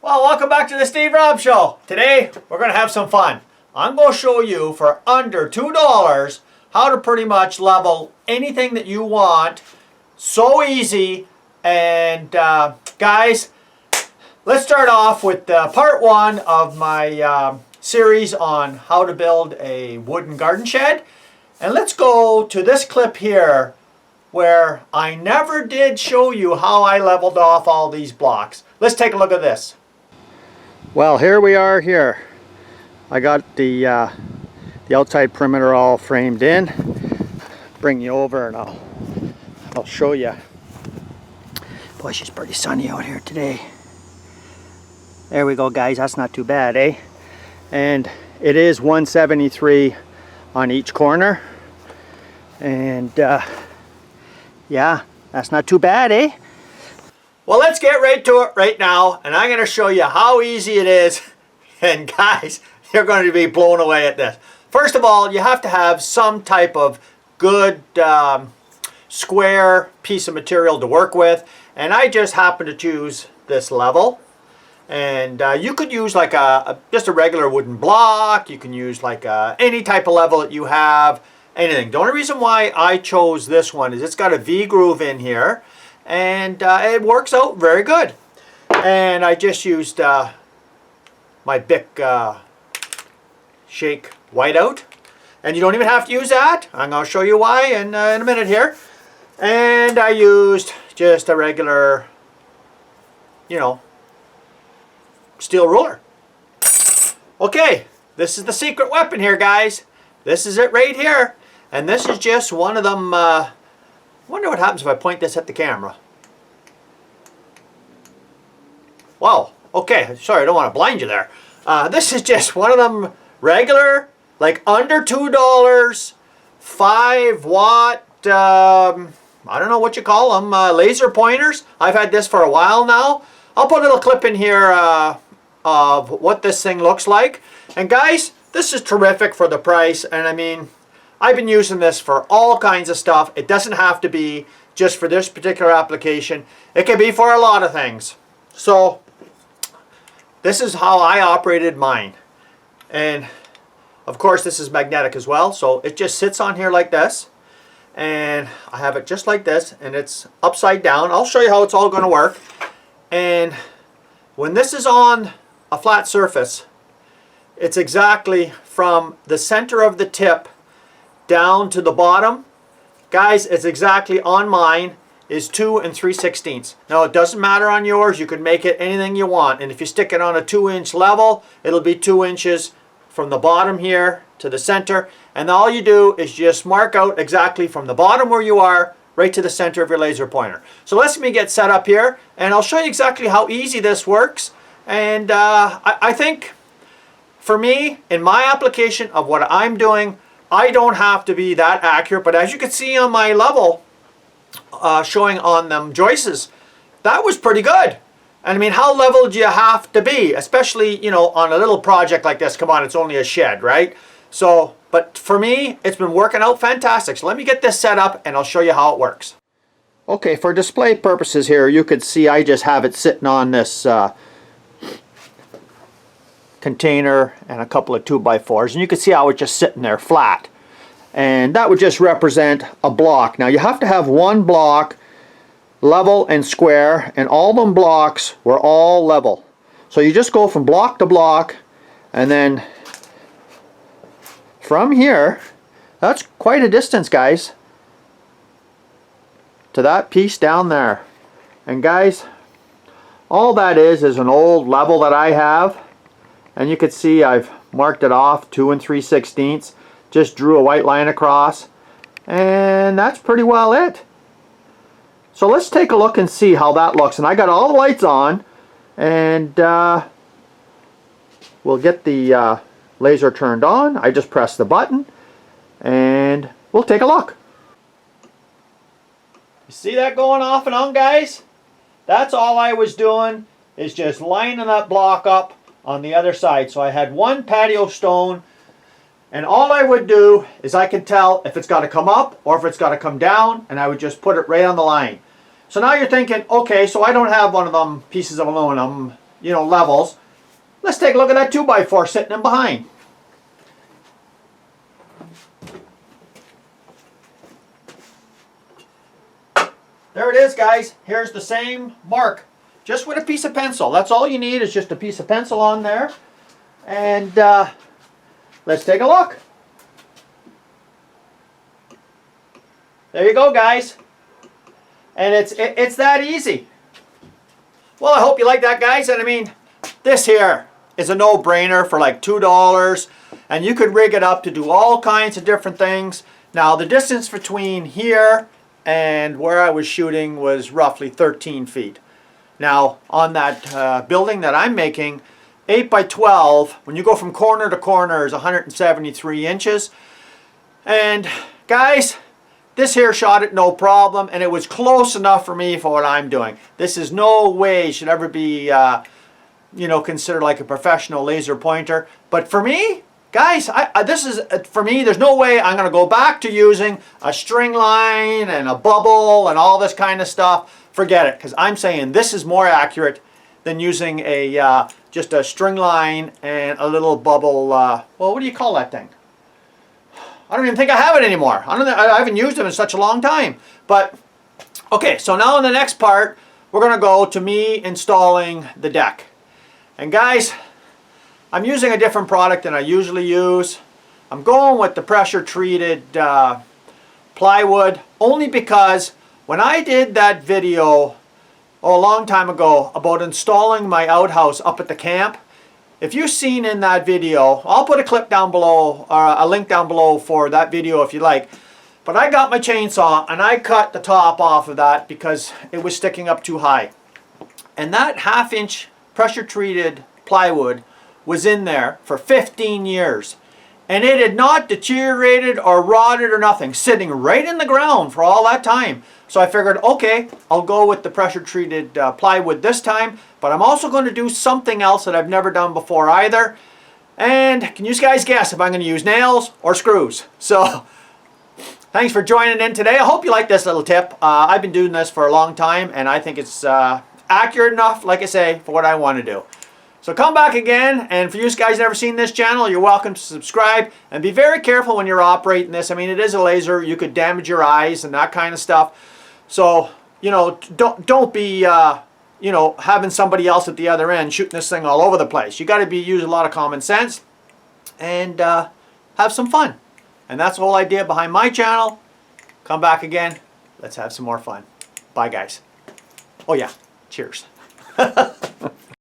Well, welcome back to the Steve Rob Show. Today, we're going to have some fun. I'm going to show you for under $2 how to pretty much level anything that you want. So easy. And guys, let's start off with part one of my series on how to build a wooden garden shed. And let's go to this clip here where I never did show you how I leveled off all these blocks. Let's take a look at this. Well, here we are here. I got the outside perimeter all framed in. Bring you over and I'll show you. Boy, it's pretty sunny out here today. There we go, guys. That's not too bad, eh? And it is 173 on each corner. And yeah, that's not too bad, eh? Well, let's get right to it right now, and I'm going to show you how easy it is. And guys, you're going to be blown away at this. First of all, you have to have some type of good square piece of material to work with, and I just happen to choose this level. And you could use like just a regular wooden block. You can use like any type of level that you have, anything. The only reason why I chose this one is it's got a V groove in here. And it works out very good. And I just used my Bic Shake Whiteout. And you don't even have to use that. I'm going to show you why in a minute here. And I used just a regular, you know, steel ruler. Okay, this is the secret weapon here, guys. This is it right here. And this is just one of them. Wonder what happens if I point this at the camera. Wow, okay, sorry, I don't want to blind you there. This is just one of them regular, like under $2, 5-watt, I don't know what you call them, laser pointers. I've had this for a while now. I'll put a little clip in here of what this thing looks like. And guys, this is terrific for the price. And I mean, I've been using this for all kinds of stuff. It doesn't have to be just for this particular application. It can be for a lot of things. So this is how I operated mine. And of course this is magnetic as well. So it just sits on here like this. And I have it just like this. And it's upside down. I'll show you how it's all going to work. And when this is on a flat surface, it's exactly from the center of the tip down to the bottom. Guys, it's exactly on mine is 2 3/16. Now it doesn't matter on yours. You can make it anything you want. And if you stick it on a 2-inch level, it'll be 2 inches from the bottom here to the center. And all you do is just mark out exactly from the bottom where you are right to the center of your laser pointer. So let me get set up here and I'll show you exactly how easy this works. And I think for me, in my application of what I'm doing, I don't have to be that accurate, but as you can see on my level showing on them joists, that was pretty good. And I mean, how level do you have to be? Especially, you know, on a little project like this. Come on, it's only a shed, right? So, but for me, it's been working out fantastic. So let me get this set up and I'll show you how it works. Okay, for display purposes here, you could see I just have it sitting on this container and a couple of 2x4s, and you can see how it's just sitting there flat, and that would just represent a block. Now you have to have one block level and square, and all them blocks were all level. So you just go from block to block, and then from here, that's quite a distance, guys, to that piece down there. And guys, all that is an old level that I have. And you can see I've marked it off 2 3/16. Just drew a white line across. And that's pretty well it. So let's take a look and see how that looks. And I got all the lights on. And we'll get the laser turned on. I just press the button. And we'll take a look. You see that going off and on, guys? That's all I was doing, is just lining that block up on the other side. So I had one patio stone, and all I would do is I can tell if it's got to come up or if it's got to come down, and I would just put it right on the line. So now you're thinking, okay, so I don't have one of them pieces of aluminum levels. Let's take a look at that 2x4 sitting in behind. There it is, guys. Here's the same mark, just with a piece of pencil. That's all you need, is just a piece of pencil on there. And let's take a look. There you go, guys. And it's that easy. Well, I hope you like that, guys. And I mean, this here is a no-brainer for like $2. And you could rig it up to do all kinds of different things. Now, the distance between here and where I was shooting was roughly 13 feet. Now, on that building that I'm making, 8 by 12, when you go from corner to corner, is 173 inches. And guys, this here shot it no problem, and it was close enough for me for what I'm doing. This is no way should ever be, considered like a professional laser pointer. But for me, guys, this is, for me, there's no way I'm going to go back to using a string line and a bubble and all this kind of stuff. Forget it, because I'm saying this is more accurate than using a just a string line and a little bubble. Well, what do you call that thing? I don't even think I have it anymore. I haven't used them in such a long time. But, okay, so now in the next part, we're going to go to me installing the deck. And guys, I'm using a different product than I usually use. I'm going with the pressure-treated plywood, only because when I did that video a long time ago about installing my outhouse up at the camp, if you've seen in that video, I'll put a clip down below, or a link down below for that video if you like. But I got my chainsaw and I cut the top off of that because it was sticking up too high. And that 1/2 inch pressure-treated plywood was in there for 15 years. And it had not deteriorated or rotted or nothing, sitting right in the ground for all that time. So I figured, okay, I'll go with the pressure-treated plywood this time, but I'm also going to do something else that I've never done before either. And can you guys guess if I'm going to use nails or screws? So thanks for joining in today. I hope you like this little tip. I've been doing this for a long time, and I think it's accurate enough, like I say, for what I want to do. So come back again, and for you guys never seen this channel, you're welcome to subscribe, and be very careful when you're operating this. I mean, it is a laser. You could damage your eyes and that kind of stuff. So, don't be, having somebody else at the other end shooting this thing all over the place. You got to use a lot of common sense and have some fun. And that's the whole idea behind my channel. Come back again. Let's have some more fun. Bye, guys. Oh, yeah. Cheers.